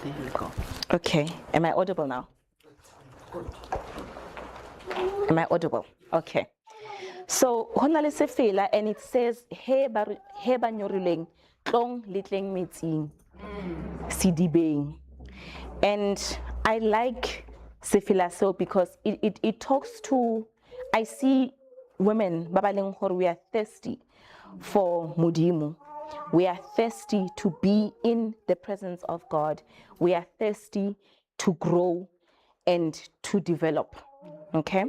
There you go. Okay, am I audible now? Am I audible? Okay. So, hona le sefela, and it says, he ba nyorileng, tlong litleng metsing, sidibeng. And I like sefela so because it talks to, I see women, babaleng hore we are thirsty for Mudimu. We are thirsty to be in the presence of God. We are thirsty to grow and to develop. Okay.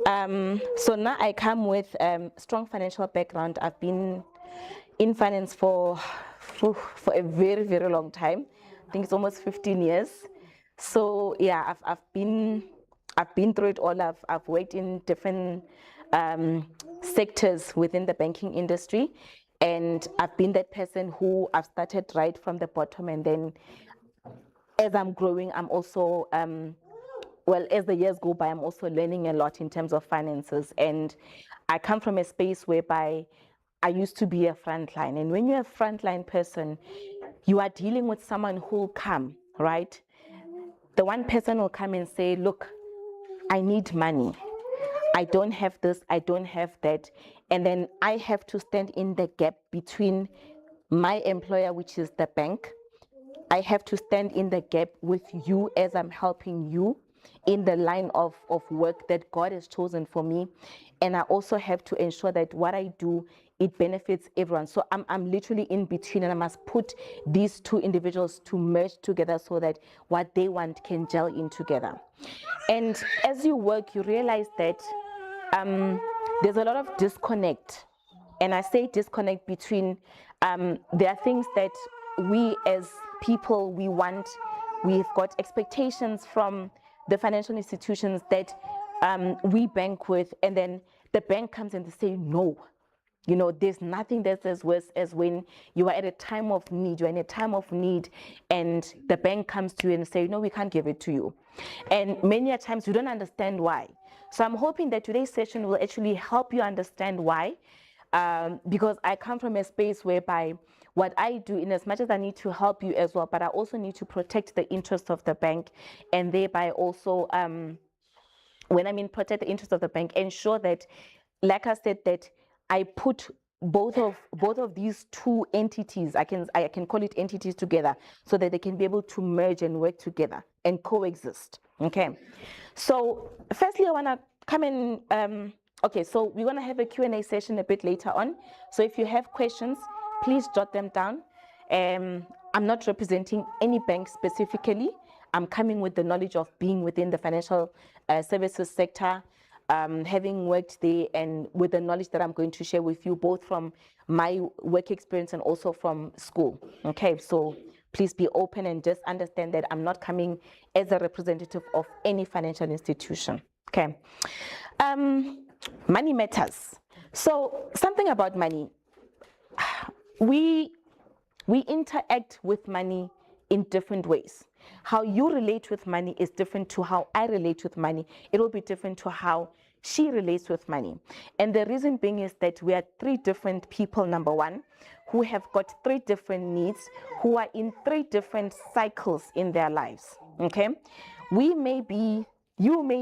So now I come with strong financial background. I've been in finance for a very, very long time. I think it's almost 15 years. So yeah, I've been through it all. I've worked in different sectors within the banking industry, and I've been that person who I've started right from the bottom, and then as I'm growing, I'm also well, as the years go by, I'm also learning a lot in terms of finances. And I come from a space whereby I used to be a frontline. And when you're a frontline person, you are dealing with someone who will come, right? The one person will come and say, look, I need money. I don't have this, I don't have that. And then I have to stand in the gap between my employer, which is the bank. I have to stand in the gap with you as I'm helping you in the line of work that God has chosen for me. And I also have to ensure that what I do, it benefits everyone. So I'm literally in between, and I must put these two individuals to merge together so that what they want can gel in together. And as you work, you realize that there's a lot of disconnect. And I say disconnect between, there are things that we as people, we've got expectations from the financial institutions that we bank with, and then the bank comes and they say, no, you know, there's nothing that's as worse as when you are at a time of need, you're in a time of need, and the bank comes to you and say, no, we can't give it to you. And many a times you don't understand why. So I'm hoping that today's session will actually help you understand why, because I come from a space whereby what I do, in as much as I need to help you as well, but I also need to protect the interests of the bank, and thereby also, when I mean protect the interests of the bank, ensure that, like I said, that I put both of these two entities, I can call it entities, together, so that they can be able to merge and work together and coexist. Okay. So firstly, I want to come in. Okay, so we're going to have a Q&A session a bit later on. So if you have questions, please jot them down. I'm not representing any bank specifically. I'm coming with the knowledge of being within the financial services sector, having worked there, and with the knowledge that I'm going to share with you, both from my work experience and also from school. Okay, so please be open and just understand that I'm not coming as a representative of any financial institution. Okay. Money matters. So something about money. We interact with money in different ways. How you relate with money is different to how I relate with money. It will be different to how she relates with money. And the reason being is that we are three different people, number one, who have got three different needs, who are in three different cycles in their lives. Okay? You may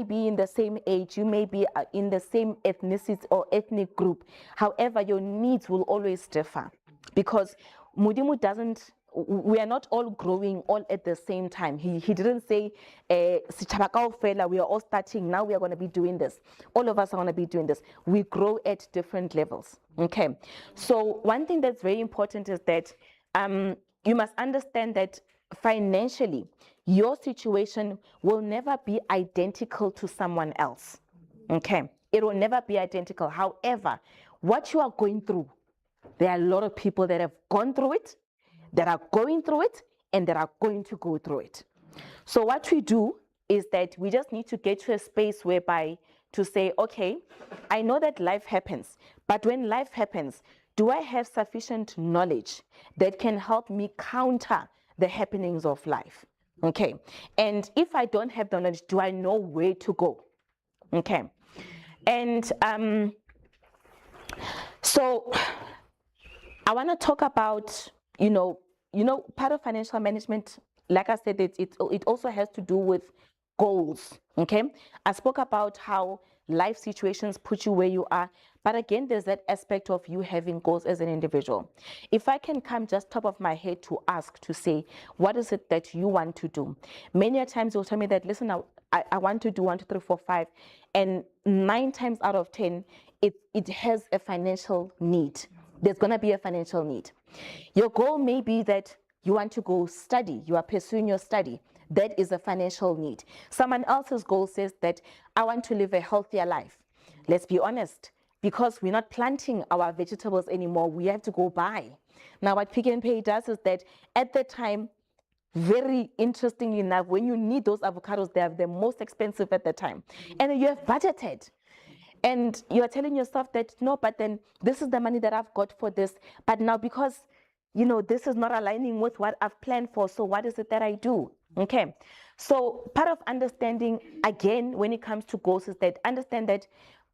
be in the same age, you may be in the same ethnicity or ethnic group. However, your needs will always differ, because Mudimu doesn't, we are not all growing all at the same time. He didn't say, we are all starting, now we are going to be doing this. All of us are going to be doing this. We grow at different levels. Okay. So one thing that's very important is that you must understand that financially, your situation will never be identical to someone else. Okay. It will never be identical. However, what you are going through, there are a lot of people that have gone through it, that are going through it, and that are going to go through it. So what we do is that we just need to get to a space whereby to say, okay, I know that life happens, but when life happens, do I have sufficient knowledge that can help me counter the happenings of life? Okay. And if I don't have the knowledge, do I know where to go? Okay. And so I want to talk about, part of financial management like I said, it also has to do with goals, okay? I spoke about how life situations put you where you are, but again, there's that aspect of you having goals as an individual. If I can come just top of my head to ask, to say, what is it that you want to do? Many times you'll tell me that, listen, I want to do 1, 2, 3, 4, 5, and 9 times out of 10, it has a financial need. There's gonna be a financial need. Your goal may be that you want to go study, you are pursuing your study. That is a financial need. Someone else's goal says that I want to live a healthier life. Let's be honest, because we're not planting our vegetables anymore, we have to go buy. Now what Pick n Pay does is that at the time, very interestingly enough, when you need those avocados, they are the most expensive at the time. And you have budgeted. And you're telling yourself that, no, but then this is the money that I've got for this. But now because, you know, this is not aligning with what I've planned for, so what is it that I do? Okay. So part of understanding, again, when it comes to goals, is that understand that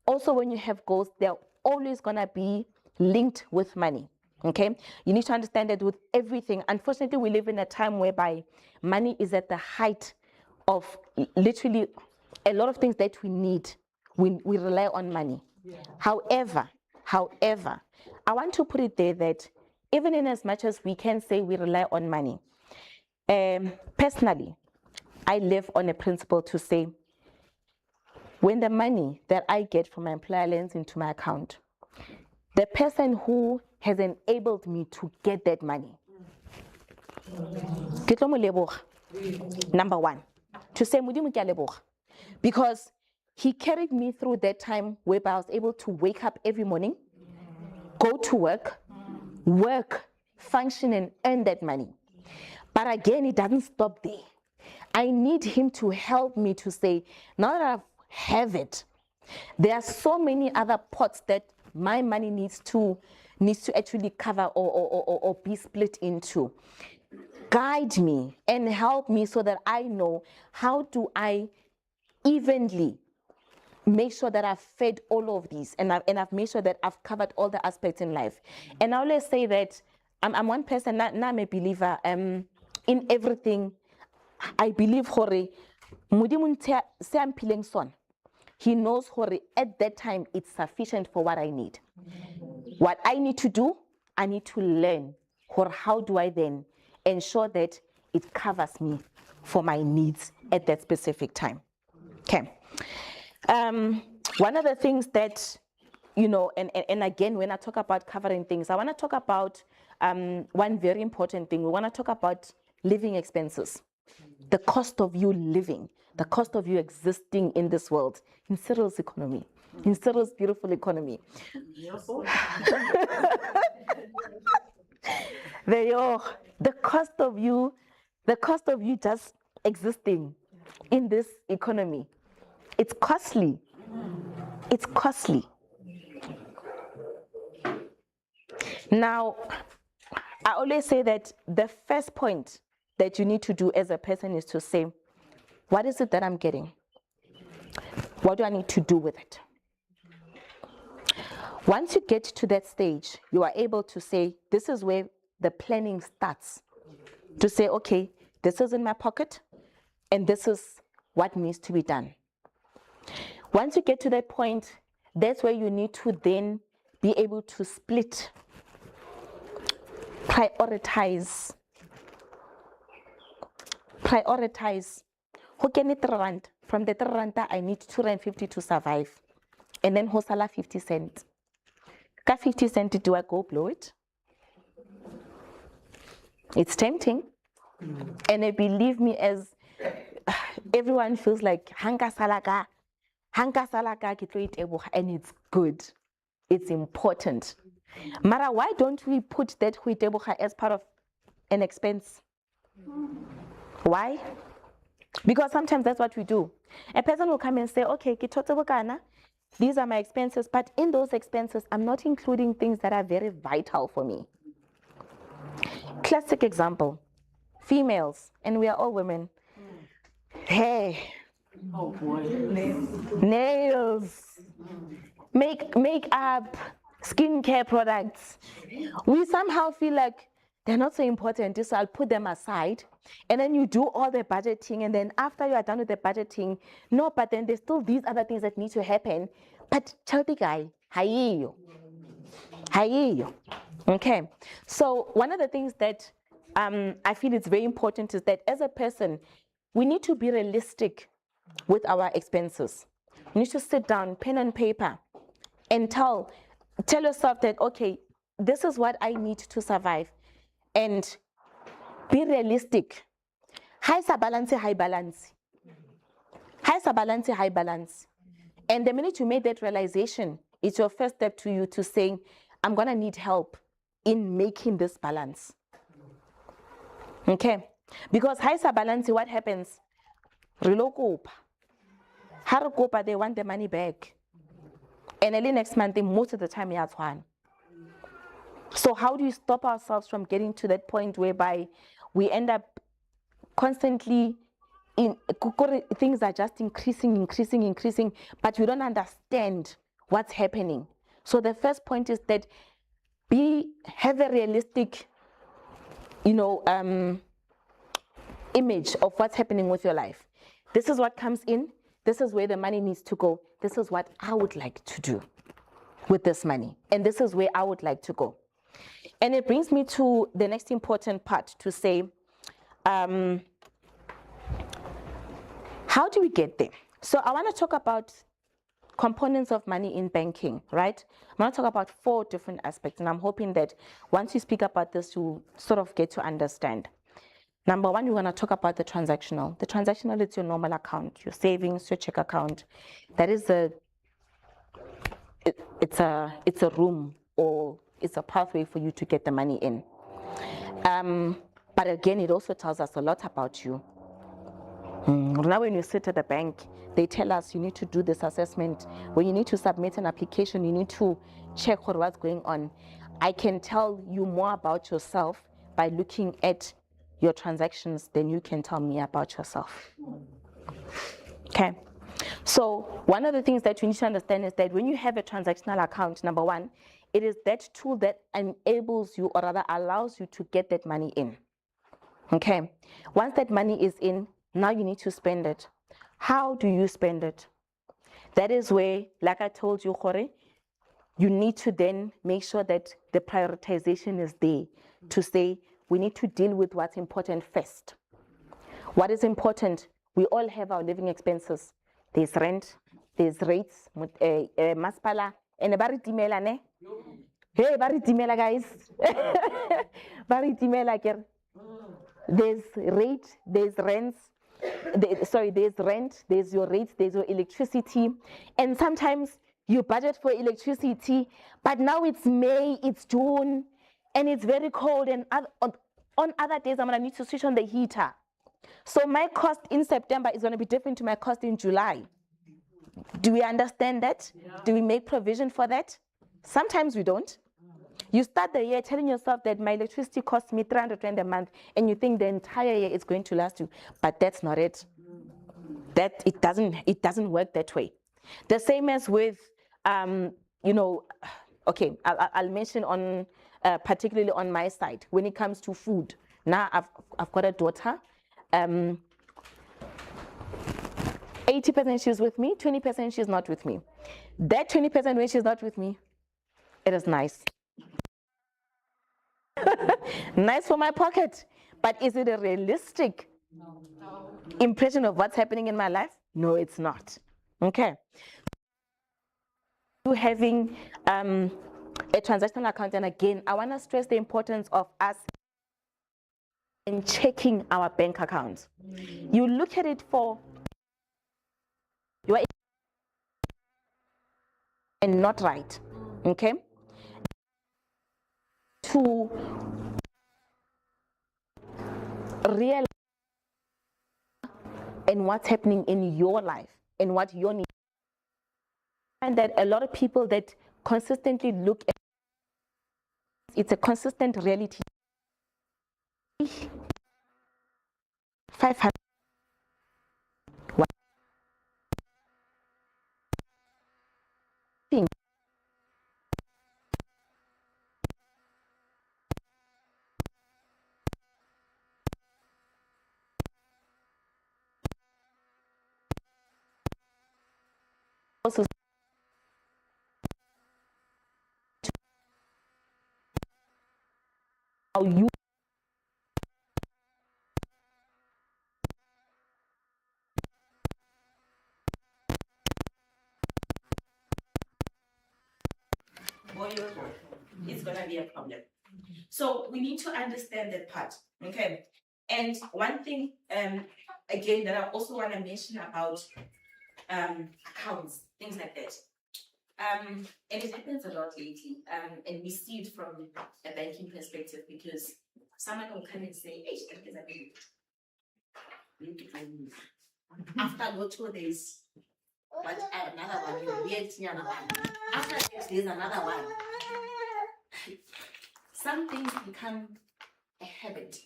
also when you have goals, they're always going to be linked with money. Okay. You need to understand that with everything. Unfortunately, we live in a time whereby money is at the height of literally a lot of things that we need. We rely on money. Yeah. However, I want to put it there that even in as much as we can say we rely on money, personally, I live on a principle to say, when the money that I get from my employer lands into my account, the person who has enabled me to get that money, number one, to say, because he carried me through that time whereby I was able to wake up every morning, go to work, function, and earn that money. But again, it doesn't stop there. I need him to help me to say, now that I have it, there are so many other pots that my money needs to actually cover or be split into. Guide me and help me so that I know how do I evenly make sure that I've fed all of these and I've made sure that I've covered all the aspects in life. And I always say that I'm one person, now I'm a believer in everything. I believe he knows at that time it's sufficient for what I need. What I need to do, I need to learn how do I then ensure that it covers me for my needs at that specific time. Okay. One of the things that, you know, and again, when I talk about covering things, I want to talk about one very important thing. We want to talk about living expenses, the cost of you living, the cost of you existing in this world, in Cyril's economy, in Cyril's beautiful economy. The cost of you just existing in this economy. It's costly. It's costly. Now, I always say that the first point that you need to do as a person is to say, what is it that I'm getting? What do I need to do with it? Once you get to that stage, you are able to say, this is where the planning starts. To say, okay, this is in my pocket, and this is what needs to be done. Once you get to that point, that's where you need to then be able to split, prioritize. From the 3 rand, I need 250 to survive. And then hosala 50 cents. Ka 50 cents, do I go blow it? It's tempting. And believe me, as everyone feels like hanga salaka, and it's good. It's important. Mara, why don't we put that as part of an expense? Why? Because sometimes that's what we do. A person will come and say, okay, these are my expenses, but in those expenses, I'm not including things that are very vital for me. Classic example, females, and we are all women. Hair. Oh boy. Nails. Makeup, skincare products. We somehow feel like they're not so important, so I'll put them aside. And then you do all the budgeting, and then after you are done with the budgeting, no, but then there's still these other things that need to happen. But Chabedi guy, hayiyo. Okay, so one of the things that I feel it's very important is that as a person, we need to be realistic with our expenses. You need to sit down, pen and paper, and tell yourself that, okay, this is what I need to survive, and be realistic. High balance, high balance. High balance, high balance. And the minute you make that realization, it's your first step to you to saying, I'm gonna need help in making this balance. Okay, because high balance, what happens? Relocopa. Harokopa, they want the money back. And early next month, most of the time, you have one. So how do you stop ourselves from getting to that point whereby we end up constantly things are just increasing, but we don't understand what's happening. So the first point is that have a realistic, image of what's happening with your life. This is what comes in. This is where the money needs to go. This is what I would like to do with this money. And this is where I would like to go. And it brings me to the next important part to say, how do we get there? So I want to talk about components of money in banking, right? I'm going to talk about 4 different aspects, and I'm hoping that once you speak about this, you sort of get to understand. Number 1, we're going to talk about the transactional. The transactional is your normal account, your savings, your check account. That is it's a room, or it's a pathway for you to get the money in. But again, it also tells us a lot about you. Now when you sit at the bank, they tell us you need to do this assessment. When you need to submit an application, you need to check what's going on. I can tell you more about yourself by looking at your transactions than you can tell me about yourself. Okay, so one of the things that you need to understand is that when you have a transactional account, number 1, it is that tool that enables you, or rather allows you to get that money in. Okay, once that money is in, now you need to spend it. How do you spend it? That is where, like I told you, Jorge, you need to then make sure that the prioritization is there to say, we need to deal with what's important first. What is important? We all have our living expenses. There's rent, there's rates, maspala, and bari timela ne. Hey, bari timela guys. Bari timela ker. There's rate, there's rents. There's rent, there's your rates, there's your electricity. And sometimes you budget for electricity, but now it's May, it's June, and it's very cold, and on other days I'm gonna need to switch on the heater. So my cost in September is gonna be different to my cost in July. Do we understand that? Yeah. Do we make provision for that? Sometimes we don't. You start the year telling yourself that my electricity costs me 300 Rand a month, and you think the entire year is going to last you, but that's not it. That it doesn't work that way. The same as with, okay, I'll mention on, particularly on my side, when it comes to food. Now I've got a daughter, 80% she's with me, 20% she's not with me. That 20% when she's not with me, it is nice. Nice for my pocket, but is it a realistic impression of what's happening in my life? No, it's not. Okay. You having a transactional account, and again, I want to stress the importance of us in checking our bank accounts. You look at it for your and not right. Okay. To realize and what's happening in your life and what your needs. And that a lot of people that consistently look at it's a consistent reality. 500. you it's going to be a problem. So we need to understand that part, okay? And one thing, again, that I also want to mention about accounts, things like that. And it happens a lot lately, and we see it from a banking perspective because someone will come and say, hey, after go 2 days, but another one, after 6 days, another one. Some things become a habit.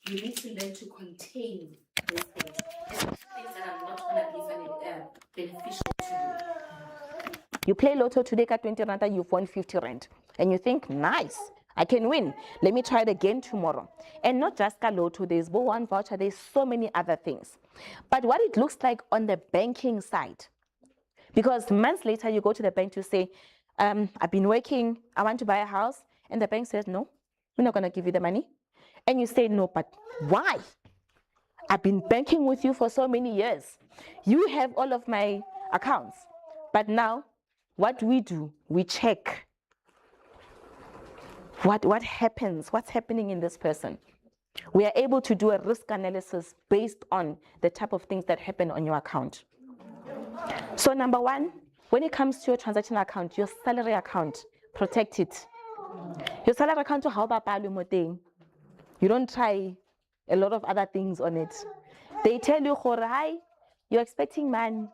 You need to learn to contain those things, especially things that are not going to be beneficial to you. You play lotto today, got 20 rand, you've won 50 rand, and you think, nice, I can win. Let me try it again tomorrow. And not just lotto, there's one voucher, there's so many other things. But what it looks like on the banking side, because months later you go to the bank to say, I've been working, I want to buy a house, and the bank says, no, we're not going to give you the money. And you say, no, but why? I've been banking with you for so many years. You have all of my accounts. But now, what we do, we check what happens, what's happening in this person. We are able to do a risk analysis based on the type of things that happen on your account. So number one, when it comes to your transactional account, your salary account, protect it. Your salary account, you don't try a lot of other things on it. They tell you, hi, you're expecting money.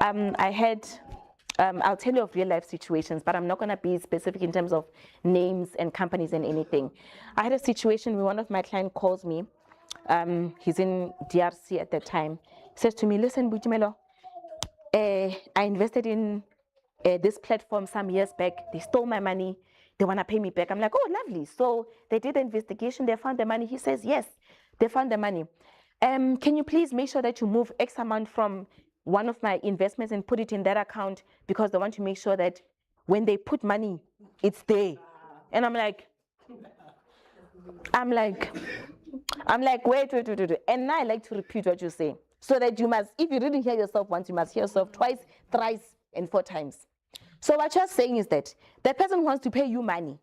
I'll tell you of real life situations, but I'm not going to be specific in terms of names and companies and anything. I had a situation where one of my clients calls me. He's in DRC at that time. He says to me, listen, Butimelo, I invested in this platform some years back. They stole my money. They want to pay me back. I'm like, oh, lovely. So they did the investigation. They found the money. He says, yes, they found the money. Can you please make sure that you move X amount from one of my investments and put it in that account, because they want to make sure that when they put money, it's there. And I'm like, wait. And now I like to repeat what you say, so that you must, if you didn't hear yourself once, you must hear yourself twice, thrice, and 4 times. So what you're saying is that the person wants to pay you money,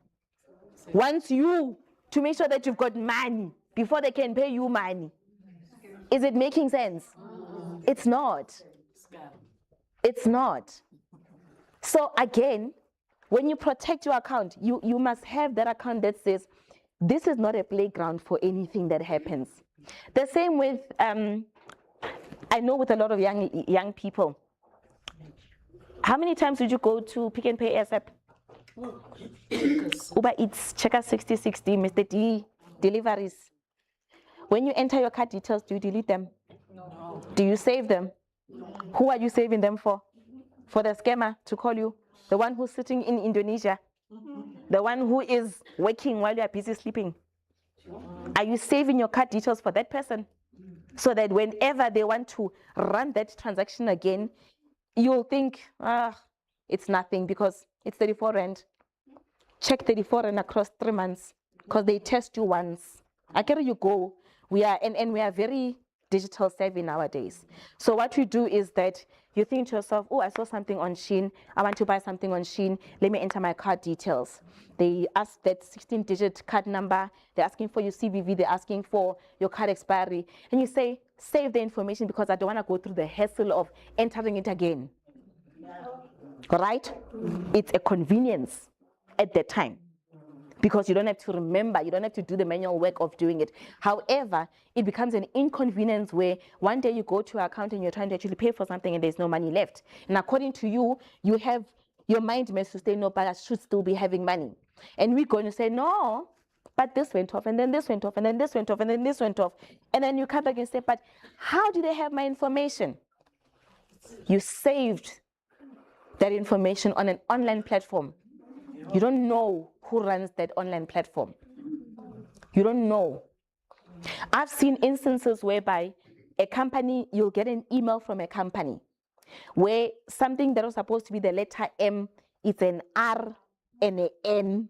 wants you to make sure that you've got money before they can pay you money. Is it making sense? It's not. It's not. So again, when you protect your account, you must have that account that says, this is not a playground for anything that happens. The same with, I know with a lot of young people. How many times did you go to Pick and Pay ASAP? Uber Eats, Checker 6060, Mr. D, deliveries. When you enter your card details, do you delete them? No. Do you save them? No. Who are you saving them for? For the scammer to call you? The one who's sitting in Indonesia? The one who is working while you are busy sleeping? Are you saving your card details for that person? So that whenever they want to run that transaction again, you'll think, it's nothing because it's 34 rand. Check 34 rand across 3 months because they test you once. I carry you go. We are very digital savvy nowadays. So what we do is that you think to yourself, oh, I saw something on Shein. I want to buy something on Shein. Let me enter my card details. They ask that 16-digit card number. They're asking for your CVV. They're asking for your card expiry. And you say, save the information because I don't want to go through the hassle of entering it again. Right? It's a convenience at that time, because you don't have to remember, you don't have to do the manual work of doing it. However, it becomes an inconvenience where one day you go to your account and you're trying to actually pay for something and there's no money left. And according to you, you have your mind must to say, no, but I should still be having money. And we're going to say, no, but this went off, and then this went off, and then this went off, and then this went off. And then you come back and say, but how do they have my information? You saved that information on an online platform. You don't know who runs that online platform. You don't know. I've seen instances whereby a company, you'll get an email from a company where something that was supposed to be the letter M, it's an R and an N.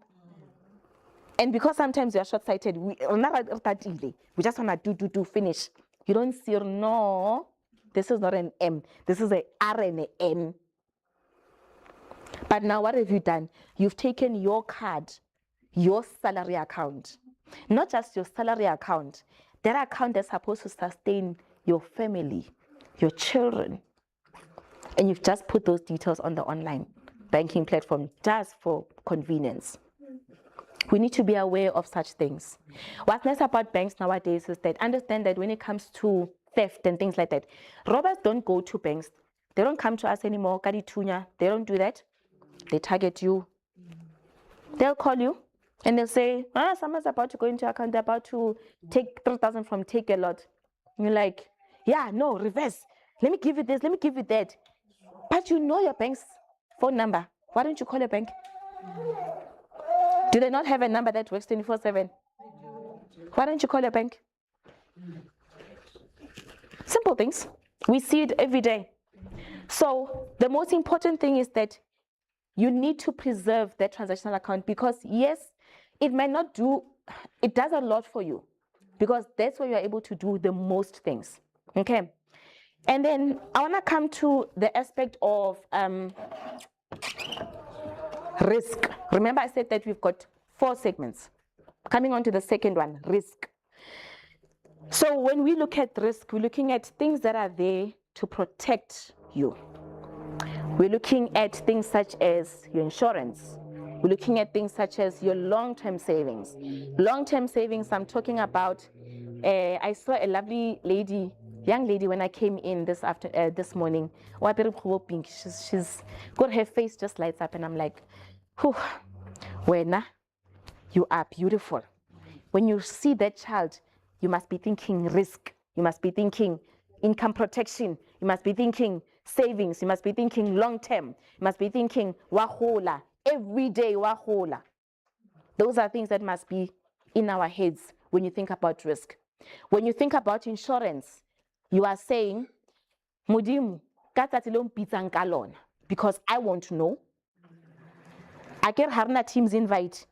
And because sometimes we are short-sighted, we just want to do, finish. You don't see, no, this is not an M. This is a R and a N. But now what have you done? You've taken your card, your salary account, not just your salary account, that account that's supposed to sustain your family, your children, and you've just put those details on the online banking platform just for convenience. We need to be aware of such things. What's nice about banks nowadays is that understand that when it comes to theft and things like that, robbers don't go to banks. They don't come to us anymore. They don't do that. They target you. They'll call you and they'll say, someone's about to go into your account. They're about to take 3,000 from Take a Lot. And you're like, yeah, no, reverse. Let me give you this. Let me give you that. But you know your bank's phone number. Why don't you call your bank? Do they not have a number that works 24/7? Why don't you call your bank? Simple things. We see it every day. So the most important thing is that you need to preserve that transactional account, because yes, it might not do, it does a lot for you, because that's where you're able to do the most things. Okay. And then I want to come to the aspect of risk. Remember I said that we've got 4 segments. Coming on to the second one, risk. So when we look at risk, we're looking at things that are there to protect you. We're looking at things such as your insurance. We're looking at things such as your long-term savings. Long-term savings, I'm talking about, I saw a lovely lady, young lady, when I came in this morning. She's got her face just lights up, and I'm like, whew, Wena, you are beautiful. When you see that child, you must be thinking risk. You must be thinking income protection. You must be thinking savings. You must be thinking long term. You must be thinking wahola, every day wahola. Those are things that must be in our heads when you think about risk. When you think about insurance, you are saying, Mudimu, because I want to know. I get harna teams invite.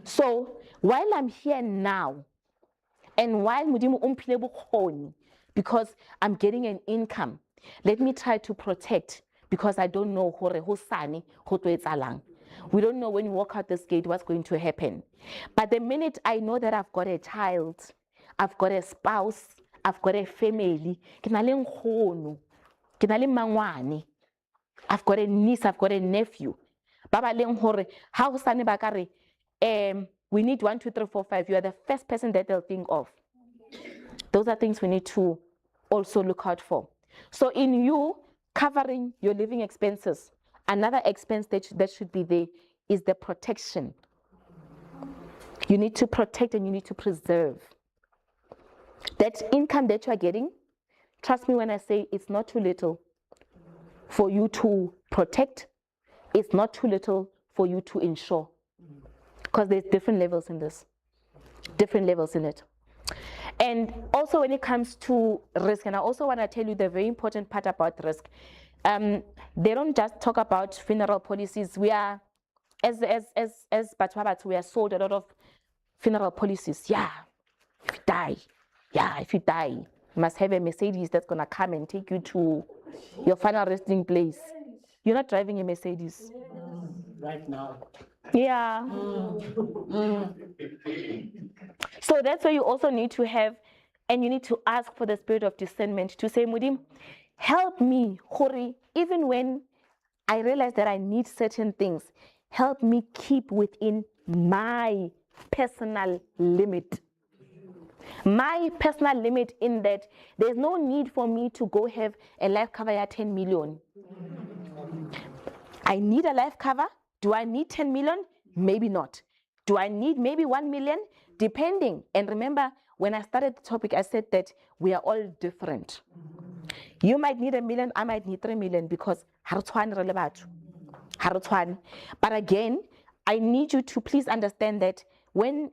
So while I'm here now, and while Mudimu umphile bokgoni, because I'm getting an income, let me try to protect, because I don't know we don't know when you walk out this gate what's going to happen. But the minute I know that I've got a child, I've got a spouse, I've got a family, I've got a niece, I've got a nephew. We need 1, 2, 3, 4, 5. You are the first person that they'll think of. Those are things we need to also look out for. So in you covering your living expenses, another expense that should be there is the protection. You need to protect and you need to preserve. That income that you are getting, trust me when I say it's not too little for you to protect. It's not too little for you to insure. Because there's different levels in this, different levels in it. And also when it comes to risk, and I also want to tell you the very important part about risk. They don't just talk about funeral policies. We are, as Batwabat, we are sold a lot of funeral policies. Yeah, if you die, if you die, you must have a Mercedes that's gonna come and take you to your final resting place. You're not driving a Mercedes. Right now. Yeah. So that's why you also need to have, and you need to ask for the spirit of discernment to say, Mudim, help me, Hori, even when I realize that I need certain things, help me keep within my personal limit. My personal limit in that there's no need for me to go have a life cover at 10 million. I need a life cover. Do I need 10 million? Maybe not. Do I need maybe 1 million? Depending. And remember, when I started the topic, I said that we are all different. You might need 1 million, I might need 3 million, because but again, I need you to please understand that when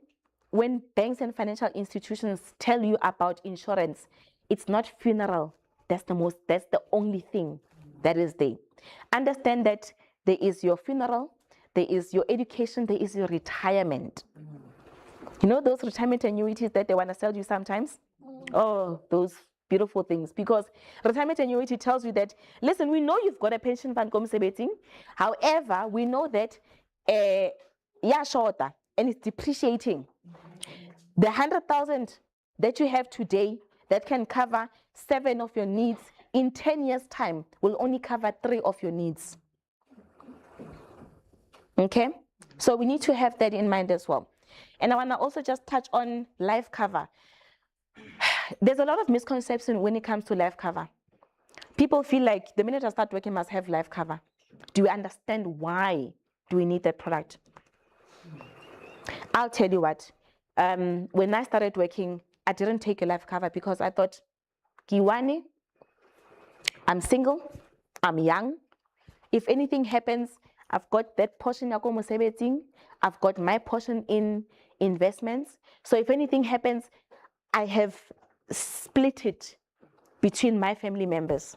banks and financial institutions tell you about insurance, it's not funeral. That's the only thing that is there. Understand that there is your funeral, there is your education, there is your retirement. You know those retirement annuities that they want to sell you sometimes? Oh, those beautiful things. Because retirement annuity tells you that, listen, we know you've got a pension fund komsebenzi. However, we know that shorter and it's depreciating. The 100,000 that you have today that can cover 7 of your needs in 10 years' time will only cover 3 of your needs. Okay? So we need to have that in mind as well. And I want to also just touch on life cover. There's a lot of misconception when it comes to life cover. People feel like the minute I start working, I must have life cover. Do we understand why do we need that product? I'll tell you what. When I started working, I didn't take a life cover because I thought, Kiwani, I'm single, I'm young. If anything happens, I've got that portion of mosebetsing, I've got my portion in investments. So if anything happens, I have split it between my family members.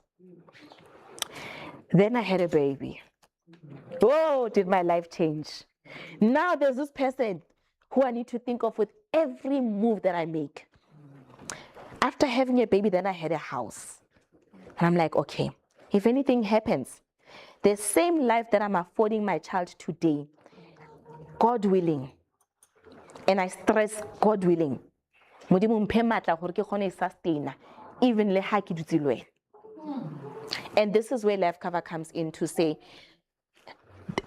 Then I had a baby. Oh, did my life change. Now there's this person who I need to think of with every move that I make. After having a baby, then I had a house. And I'm like, okay, if anything happens, the same life that I'm affording my child today, God willing, and I stress God willing, even le. And this is where life cover comes in to say,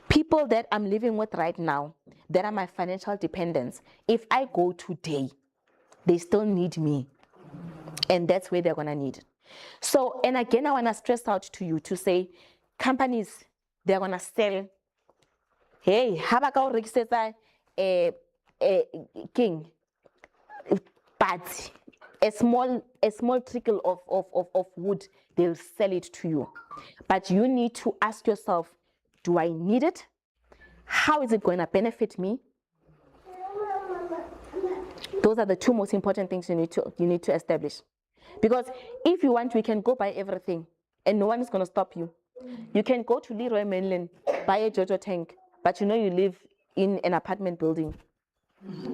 people that I'm living with right now, that are my financial dependents, if I go today, they still need me. And that's where they're gonna need it. So, and again, I wanna stress out to you to say, companies, they're gonna sell, hey, habaka register king, but a small trickle of wood, they'll sell it to you. But you need to ask yourself, do I need it? How is it going to benefit me? Those are the 2 most important things you need to establish. Because if you want, we can go buy everything and no one is going to stop you. You can go to Leroy Merlin, buy a Jojo tank, but you know you live in an apartment building.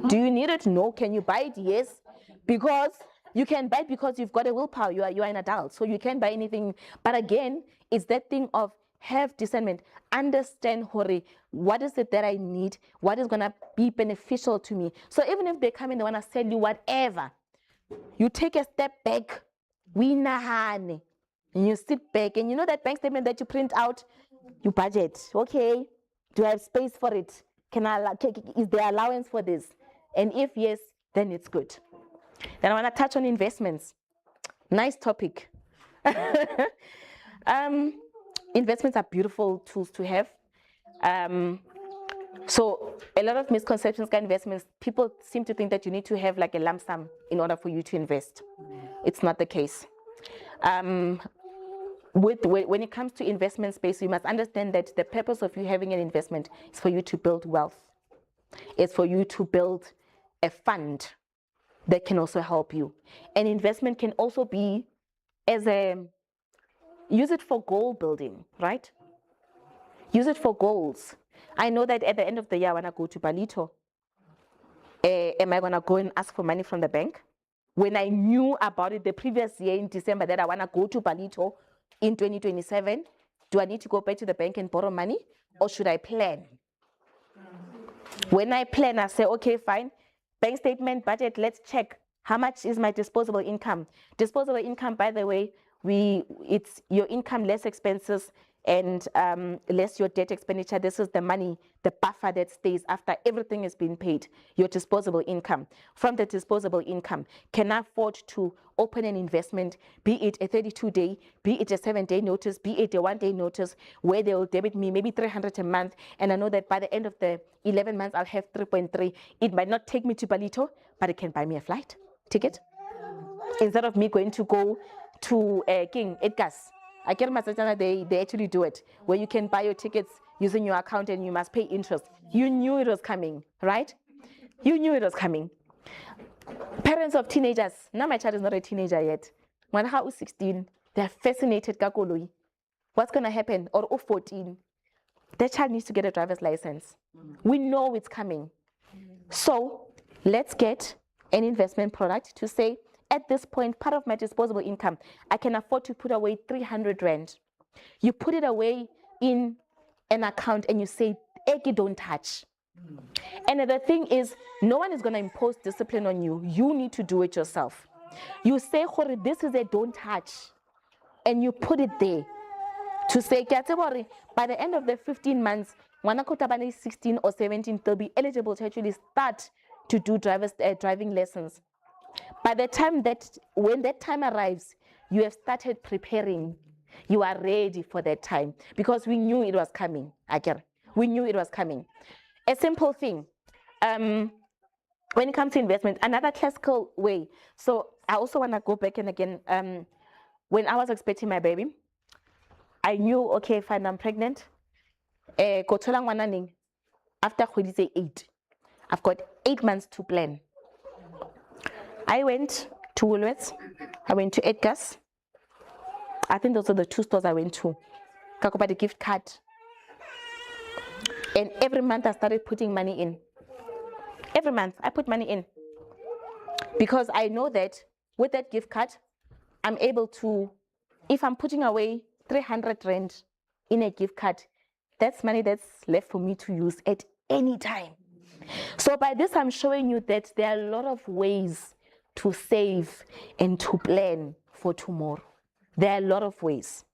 Do you need it? No. Can you buy it? Yes. Because you can buy it because you've got a willpower. You are an adult, so you can buy anything. But again, it's that thing of have discernment. Understand, Hori, what is it that I need? What is going to be beneficial to me? So even if they come in, they want to sell you whatever, you take a step back. We nahane. And you sit back, and you know that bank statement that you print out, you budget. Okay, do I have space for it? Is there allowance for this? And if yes, then it's good. Then I want to touch on investments. Nice topic. Investments are beautiful tools to have. So a lot of misconceptions about investments, people seem to think that you need to have like a lump sum in order for you to invest. It's not the case. When it comes to investment space, you must understand that the purpose of you having an investment is for you to build wealth. It's for you to build a fund that can also help you. An investment can also be use it for goal building, right? Use it for goals. I know that at the end of the year, when I go to Balito, am I gonna go and ask for money from the bank? When I knew about it the previous year in December that I wanna go to Balito in 2027, do I need to go back to the bank and borrow money, or should I plan? When I plan, I say, okay, fine, bank statement, budget, let's check. How much is my disposable income? Disposable income, by the way, it's your income less expenses and less your debt expenditure. This is the money, the buffer that stays after everything has been paid, your disposable income. From the disposable income, can I afford to open an investment, be it a 32-day, be it a 7-day notice, be it a 1-day notice, where they will debit me maybe 300 a month, and I know that by the end of the 11 months, I'll have 3.3. It might not take me to Balito, but it can buy me a flight ticket. Instead of me going to go to King Edgar's, I get my they actually do it, where you can buy your tickets using your account and you must pay interest. You knew it was coming, right? You knew it was coming. Parents of teenagers, now my child is not a teenager yet. When how is 16, they're fascinated. What's going to happen? Or 14. that child needs to get a driver's license. We know it's coming. So let's get an investment product to say, at this point, part of my disposable income, I can afford to put away 300 rand. You put it away in an account and you say, Eki, don't touch. And the thing is, no one is going to impose discipline on you. You need to do it yourself. You say, this is a don't touch, and you put it there to say, by the end of the 15 months, when I 16 or 17, they'll be eligible to actually start to do driving lessons. By the time when that time arrives, you have started preparing. You are ready for that time because we knew it was coming. We knew it was coming. A simple thing. When it comes to investment, another classical way. So I also want to go back and again. When I was expecting my baby, I knew, okay, fine, I'm pregnant. After 8, I've got 8 months to plan. I went to Woolworths. I went to Edgar's. I think those are the 2 stores I went to. Kakoba the gift card. And every month I started putting money in. Every month I put money in. Because I know that with that gift card, I'm able to, if I'm putting away 300 rand in a gift card, that's money that's left for me to use at any time. So by this, I'm showing you that there are a lot of ways to save and to plan for tomorrow. There are a lot of ways,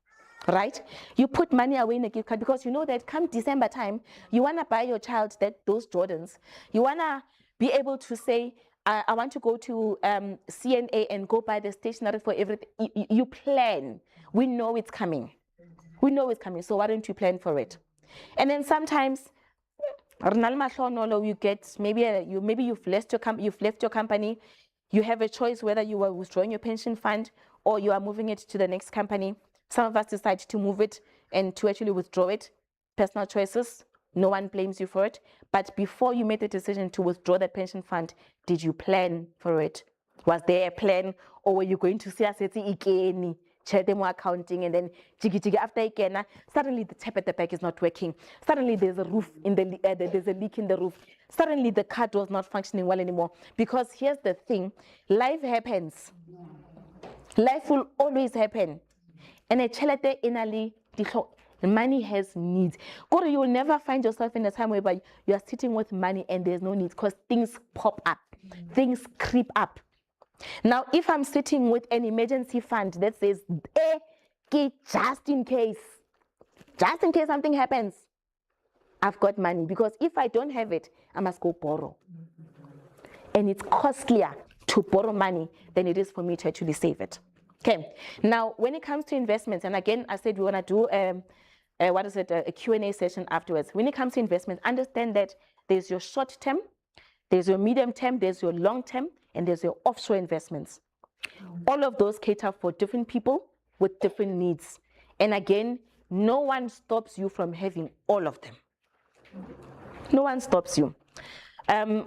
right? You put money away in a gift card because you know that come December time, you want to buy your child those Jordans. You want to be able to say, I want to go to CNA and go buy the stationery for everything. You plan. We know it's coming. We know it's coming. So why don't you plan for it? And then sometimes you get maybe you've left your company. You have a choice whether you are withdrawing your pension fund or you are moving it to the next company. Some of us decide to move it and to actually withdraw it. Personal choices. No one blames you for it. But before you made the decision to withdraw that pension fund, did you plan for it? Was there a plan, or were you going to see us at the accounting and then after again, suddenly the tap at the back is not working. Suddenly there's a roof in there's a leak in the roof. Suddenly the car door is not functioning well anymore. Because here's the thing, life happens. Life will always happen. And a chelete inali money has needs. You will never find yourself in a time whereby you are sitting with money and there's no need because things pop up, things creep up. Now, if I'm sitting with an emergency fund that says, just in case something happens, I've got money. Because if I don't have it, I must go borrow. And it's costlier to borrow money than it is for me to actually save it. Okay. Now, when it comes to investments, and again, I said we want to do a Q&A session afterwards. When it comes to investments, understand that there's your short term, there's your medium term, there's your long term, and there's your offshore investments. All of those cater for different people with different needs. And again, no one stops you from having all of them. No one stops you.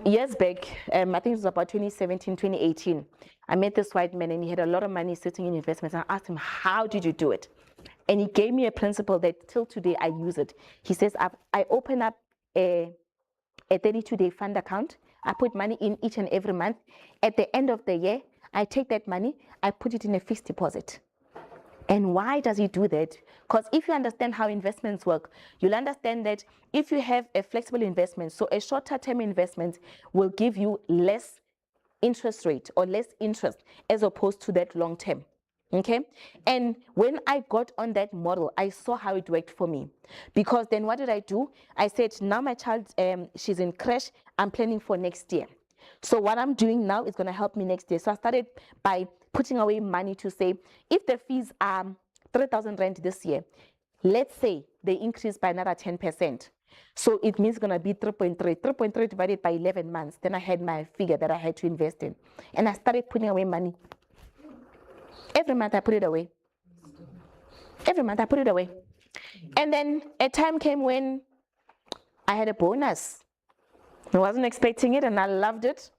Years back, I think it was about 2017, 2018, I met this white man and he had a lot of money sitting in investments. And I asked him, how did you do it? And he gave me a principle that till today I use it. He says, I open up a 32-day fund account. I put money in each and every month. At the end of the year, I take that money, I put it in a fixed deposit. And why does he do that? Because if you understand how investments work, you'll understand that if you have a flexible investment, so a shorter term investment will give you less interest rate or less interest as opposed to that long term. Okay, and when I got on that model, I saw how it worked for me. Because then what did I do? I said, now my child, she's in creche, I'm planning for next year. So what I'm doing now is going to help me next year. So I started by putting away money to say, if the fees are 3,000 rand this year, let's say they increase by another 10%. So it means it's going to be 3.3 divided by 11 months. Then I had my figure that I had to invest in. And I started putting away money. Every month I put it away. Every month I put it away. And then a time came when I had a bonus. I wasn't expecting it and I loved it.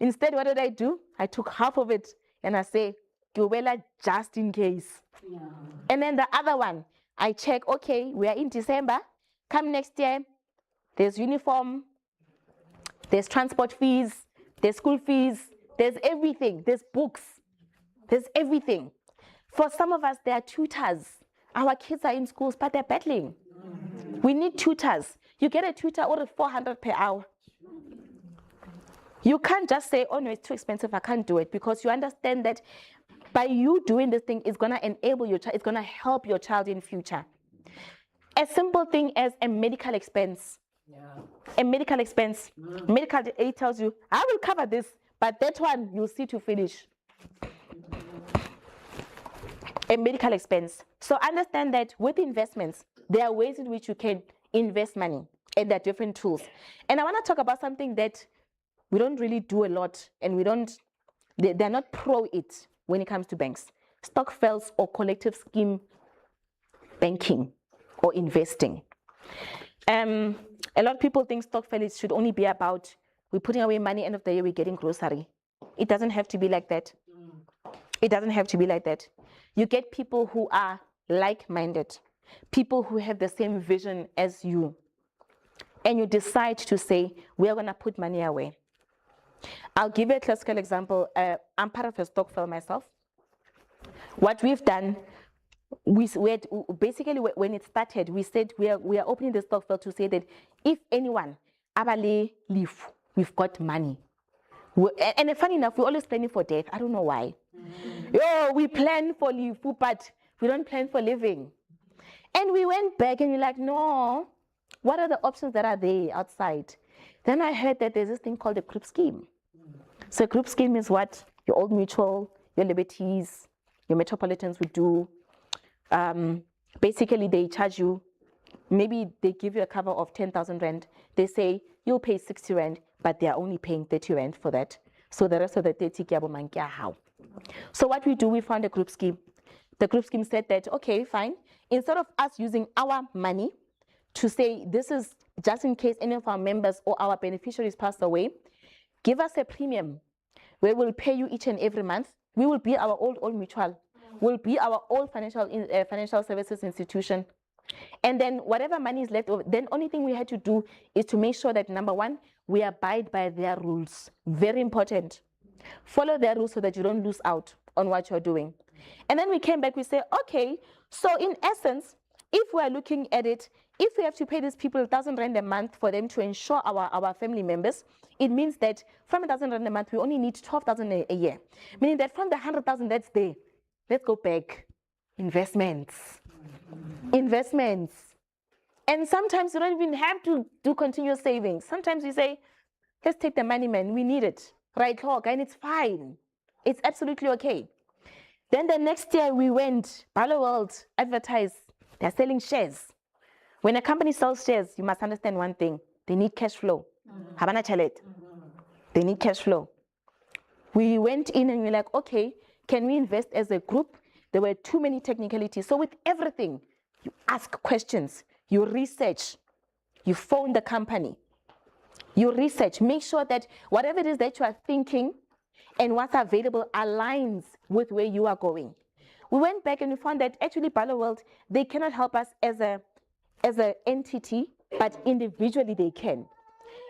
Instead, what did I do? I took half of it and I say, just in case. Yeah. And then the other one, I check, okay, we are in December. Come next year, there's uniform, there's transport fees, there's school fees, there's everything, there's books, there's everything. For some of us, there are tutors. Our kids are in schools, but they're battling. We need tutors. You get a tutor or 400 per hour. You can't just say, oh no, it's too expensive, I can't do it, because you understand that by you doing this thing, it's gonna enable your child, it's gonna help your child in future. A simple thing as a medical expense. Yeah. A medical expense. Medical aid tells you, I will cover this, but that one you'll see to finish. A medical expense. So understand that with investments, there are ways in which you can invest money, and there are different tools. And I want to talk about something that we don't really do a lot, and they're not pro it when it comes to banks. Stokvels or collective scheme banking or investing. A lot of people think stokvels should only be about we're putting away money, end of the year we're getting grocery. It doesn't have to be like that. It doesn't have to be like that. You get people who are like-minded, people who have the same vision as you, and you decide to say, we are going to put money away. I'll give you a classical example. I'm part of a stokvel myself. What we've done, basically when it started, we said we are opening the stokvel to say that if anyone abale leave, we've got money. And funny enough, we're always planning for death. I don't know why. We plan for leave, but we don't plan for living. And we went back and we're like, no, what are the options that are there outside? Then I heard that there's this thing called a group scheme. So a group scheme is what your Old Mutual, your Liberties, your Metropolitans would do. Basically, they charge you, maybe they give you a cover of 10,000 rand. They say you'll pay 60 rand, but they are only paying 30 rand for that. So the rest of the 30 how? So what we do, we found a group scheme. The group scheme said that, okay, fine. Instead of us using our money to say this is just in case any of our members or our beneficiaries pass away, give us a premium. We will pay you each and every month. We will be our old mutual. We'll be our old financial services institution. And then whatever money is left over, then only thing we had to do is to make sure that, number one, we abide by their rules. Very important. Follow their rules so that you don't lose out on what you're doing. And then we came back, we say, okay, so in essence, if we're looking at it, if we have to pay these people 1,000 rand a month for them to ensure our family members, it means that from 1,000 rand a month, we only need 12,000 a year. Meaning that from the 100,000 that's there, let's go back. Investments. Investments. And sometimes you don't even have to do continuous savings. Sometimes we say, let's take the money, man. We need it. Right, and it's fine. It's absolutely okay. Then the next year we went, Balo World advertised, they're selling shares. When a company sells shares, you must understand one thing. They need cash flow. Habana chalet. They need cash flow. We went in and we're like, okay, can we invest as a group? There were too many technicalities. So with everything, you ask questions, you research, you phone the company, you research, make sure that whatever it is that you are thinking and what's available aligns with where you are going. We went back and we found that actually Balo World, they cannot help us as an entity, but individually they can.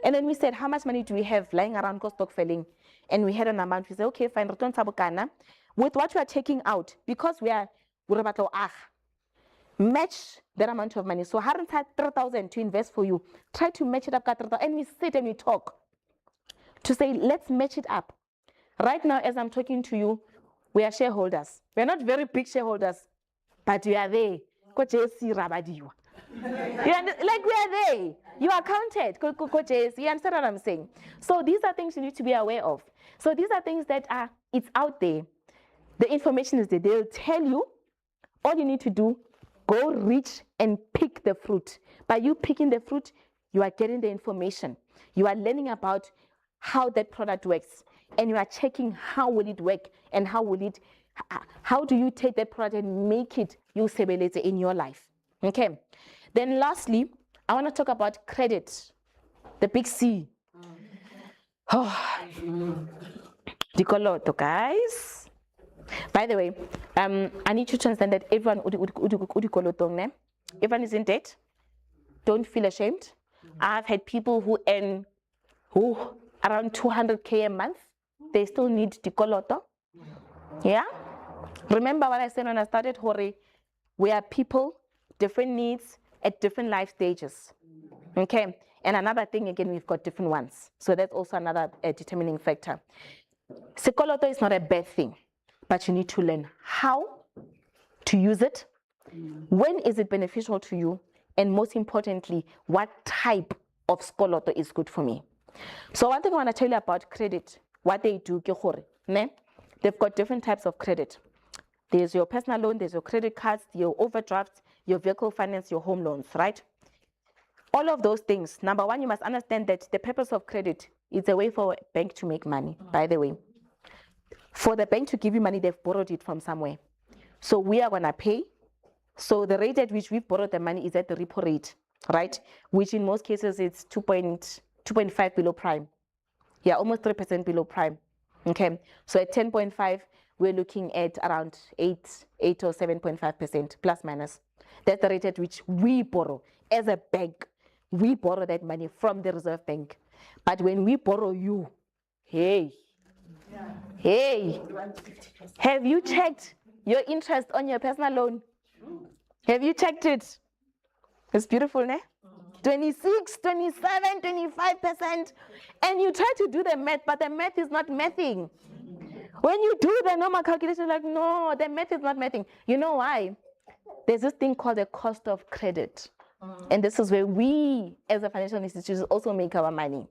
And then we said, how much money do we have lying around stokveling? And we had an amount. We said, okay, fine, return sabukana. With what we are taking out, because we are match that amount of money. So 3,000 to invest for you. Try to match it up, and we sit and we talk to say, let's match it up. Right now, as I'm talking to you, we are shareholders. We're not very big shareholders, but we are there. Like we are there. You are counted. You understand what I'm saying? So these are things you need to be aware of. So these are things that it's out there. The information is there. They'll tell you. All you need to do, go reach and pick the fruit. By you picking the fruit, you are getting the information. You are learning about how that product works. And you are checking how will it work and how do you take that product and make it usable in your life. Okay. Then lastly, I want to talk about credit, the big C. Oh, Dikoloto, guys. By the way, I need you to understand that everyone is in debt. Don't feel ashamed. I've had people who earn around 200K a month. They still need dikoloto. Yeah? Remember what I said when I started, Hori? We are people, different needs at different life stages. Okay? And another thing, again, we've got different ones. So that's also another determining factor. Sekoloto is not a bad thing, but you need to learn how to use it. When is it beneficial to you? And most importantly, what type of skoloto is good for me? So one thing I want to tell you about credit, what they do, they've got different types of credit. There's your personal loan, there's your credit cards, your overdrafts, your vehicle finance, your home loans, right? All of those things, number one, you must understand that the purpose of credit is a way for a bank to make money, by the way. For the bank to give you money, they've borrowed it from somewhere. So we are going to pay. So the rate at which we've borrowed the money is at the repo rate, right? Which in most cases it's 2.5 below prime. Yeah, almost 3% below prime. Okay, so at 10.5, we're looking at around 8 or 7.5% plus minus. That's the rate at which we borrow. As a bank, we borrow that money from the Reserve Bank. But when we borrow you, hey, have you checked your interest on your personal loan? Have you checked it? It's beautiful, ne? 26, 27, 25%. And you try to do the math, but the math is not mathing. When you do the normal calculation, like, no, the math is not mathing. You know why? There's this thing called the cost of credit. And this is where we, as a financial institution, also make our money.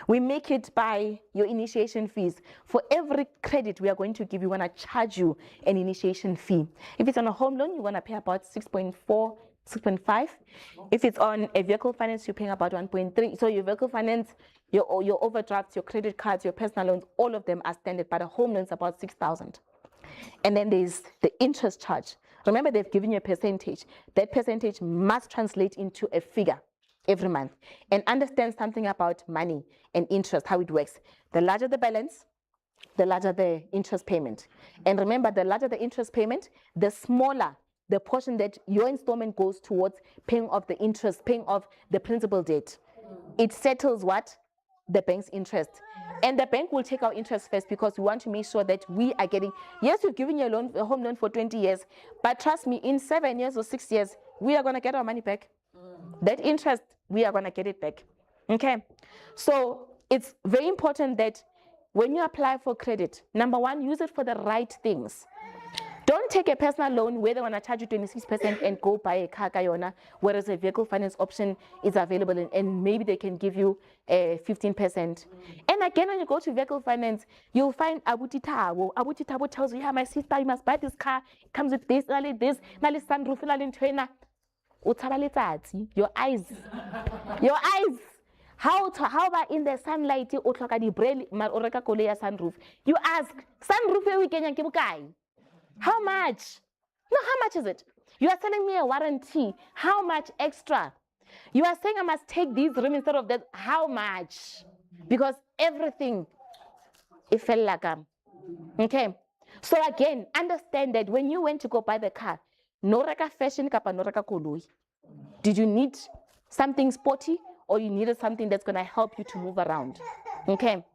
We make it by your initiation fees. For every credit we are going to give, we want to charge you an initiation fee. If it's on a home loan, you want to pay about 6.4, 6.5. If it's on a vehicle finance, you're paying about 1.3. So your vehicle finance, your overdrafts, your credit cards, your personal loans, all of them are standard, but a home loan is about 6,000. And then there's the interest charge. Remember, they've given you a percentage. That percentage must translate into a figure every month. And understand something about money and interest, how it works. The larger the balance, the larger the interest payment. And remember, the larger the interest payment, the smaller the portion that your installment goes towards paying off the interest, paying off the principal debt. It settles what? The bank's interest. And the bank will take our interest first because we want to make sure that we are getting, yes, we've given you a home loan for 20 years, but trust me, in 7 years or 6 years, we are going to get our money back. That interest, we are going to get it back. Okay? So it's very important that when you apply for credit, number one, use it for the right things. Don't take a personal loan where they want to charge you 26% and go buy a car kayona, whereas a vehicle finance option is available and maybe they can give you 15%. And again, when you go to vehicle finance, you'll find Abuti Tabo. Abuti Tabo tells you, yeah, my sister, you must buy this car. It comes with this, nali sunroof, nali trainer. Your eyes. Your eyes. How about in the sunlight, sunroof? You ask, sunroof we can buy. How much? No, how much is it? You are selling me a warranty. How much extra? You are saying I must take these rooms instead of that. How much? Because everything, it felt like okay. So again, understand that when you went to go buy the car, no reka fashion kapa no reka koloi. Did you need something sporty or you needed something that's going to help you to move around? Okay.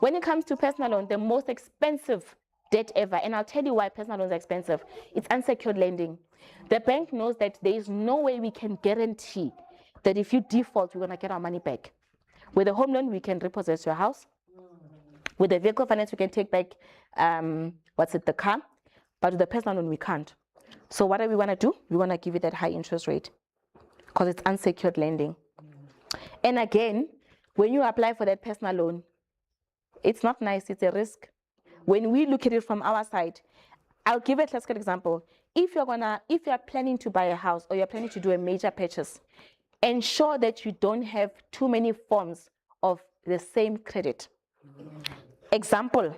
When it comes to personal loan, the most expensive debt ever, and I'll tell you why personal loans are expensive. It's unsecured lending. The bank knows that there is no way we can guarantee that if you default, we're going to get our money back. With a home loan, we can repossess your house. With a vehicle finance, we can take back, the car. But with the personal loan, we can't. So what do we want to do? We want to give it that high interest rate because it's unsecured lending. And again, when you apply for that personal loan, it's not nice, it's a risk. When we look at it from our side, I'll give a classical example. If you're planning to buy a house or you're planning to do a major purchase, ensure that you don't have too many forms of the same credit. Example,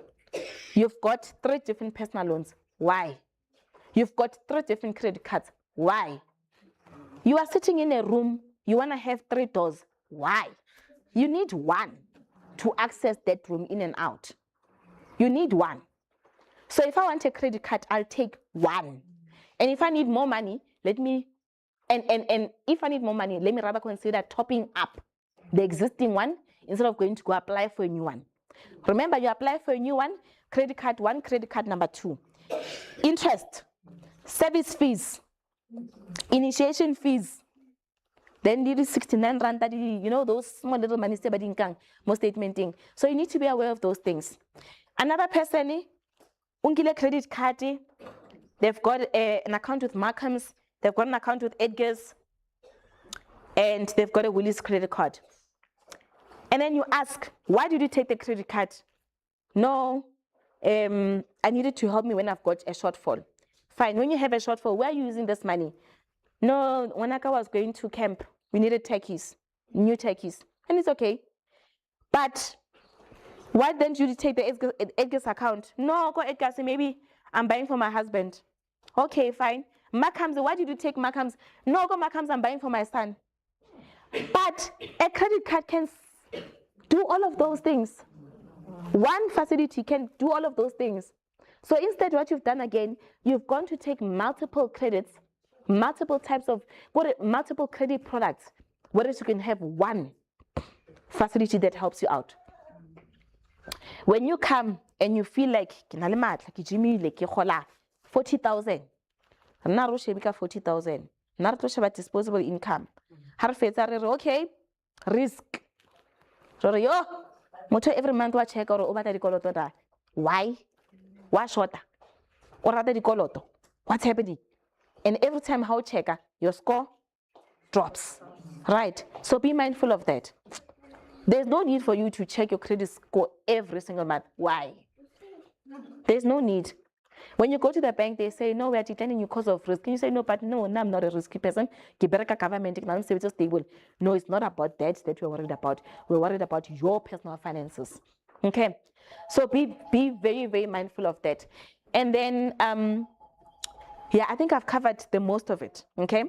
you've got 3 different personal loans. Why? You've got 3 different credit cards. Why? You are sitting in a room, you want to have 3 doors. Why? You need one to access that room in and out. You need one. So if I want a credit card, I'll take one. And if I need more money, let me rather consider topping up the existing one instead of going to go apply for a new one. Remember, you apply for a new one, credit card one, credit card number two. Interest, service fees, initiation fees. Then there is 69 rand, those small little money, most statementing. So you need to be aware of those things. Another person, ungile credit card, they've got an account with Markham's, they've got an account with Edgar's, and they've got a Willis credit card. And then you ask, why did you take the credit card? No, I needed to help me when I've got a shortfall. Fine, when you have a shortfall, where are you using this money? No, when I was going to camp, we needed turkeys, new turkeys, and it's okay. But why didn't you take the Edgar's account? No, go Edgar, say maybe I'm buying for my husband. Okay, fine. Markham's, why did you take Markham's? No, go Markham's, I'm buying for my son. But a credit card can do all of those things. One facility can do all of those things. So instead, what you've done again, you've gone to take multiple credits, multiple types of, multiple credit products, whereas you can have one facility that helps you out. When you come and you feel like, 40,000, I'm not 40,000, not disposable income. Okay, risk. Every month I check or why? Why shorter? Or rather what's happening? And every time how checker, your score drops. Right? So be mindful of that. There's no need for you to check your credit score every single month. Why? There's no need. When you go to the bank, they say, no, we are detaining you because of risk. And you say, no, but no, I'm not a risky person. Government, stable. No, it's not about that we're worried about. We're worried about your personal finances. Okay? So be very, very mindful of that. And then, yeah, I think I've covered the most of it. Okay?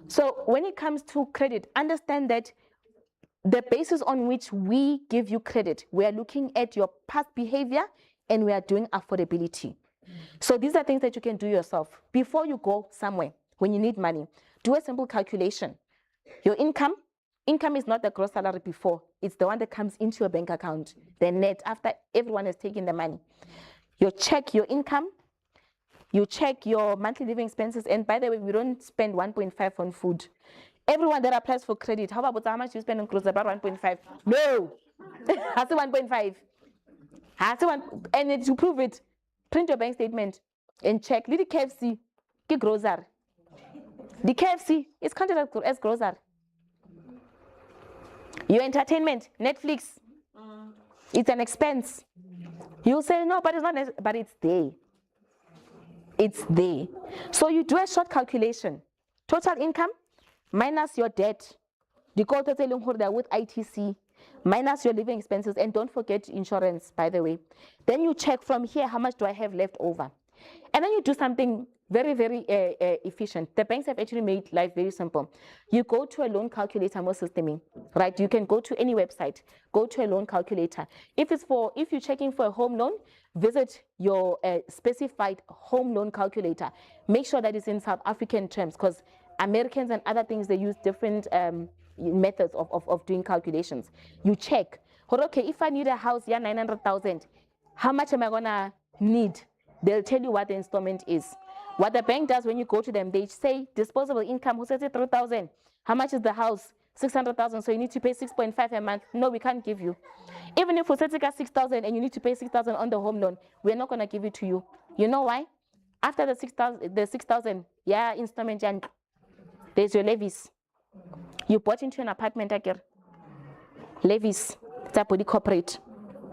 So when it comes to credit, understand that the basis on which we give you credit, we are looking at your past behavior and we are doing affordability. So these are things that you can do yourself. Before you go somewhere, when you need money, do a simple calculation. Your income is not the gross salary before. It's the one that comes into your bank account, the net, after everyone has taken the money. You check your income, you check your monthly living expenses, and by the way, we don't spend 1.5 on food. Everyone that applies for credit, how much you spend on clothes? About 1.5. No, I say 1.5. And to prove it, print your bank statement and check. Little KFC, get grocery. The KFC is counted as grocery. Your entertainment, Netflix, it's an expense. You say no, but it's not. But it's there. It's there. So you do a short calculation. Total income minus your debt. The call total with ITC minus your living expenses, and don't forget insurance, by the way. Then you check from here, how much do I have left over? And then you do something very, very efficient. The banks have actually made life very simple. You go to a loan calculator, most systeming, right? You can go to any website, go to a loan calculator. If you're checking for a home loan, visit your specified home loan calculator. Make sure that it's in South African terms, because Americans and other things, they use different methods of doing calculations. You check, okay, if I need a house, 900,000, how much am I gonna need? They'll tell you what the installment is. What the bank does when you go to them, they say disposable income, who says 3,000? How much is the house? 600,000, so you need to pay 6.5 a month. No, we can't give you. Even if we say 6,000 and you need to pay 6,000 on the home loan, we're not gonna give it to you. You know why? After the 6,000, yeah, installment, there's your levies. You bought into an apartment, levies, body corporate,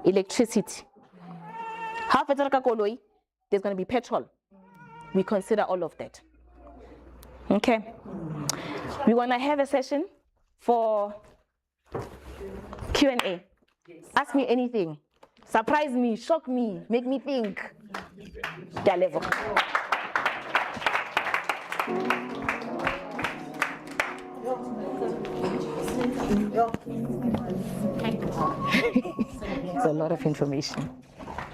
electricity. There's going to be petrol. We consider all of that. Okay. We want to have a session for Q&A. Ask me anything. Surprise me, shock me, make me think. That level. It's a lot of information.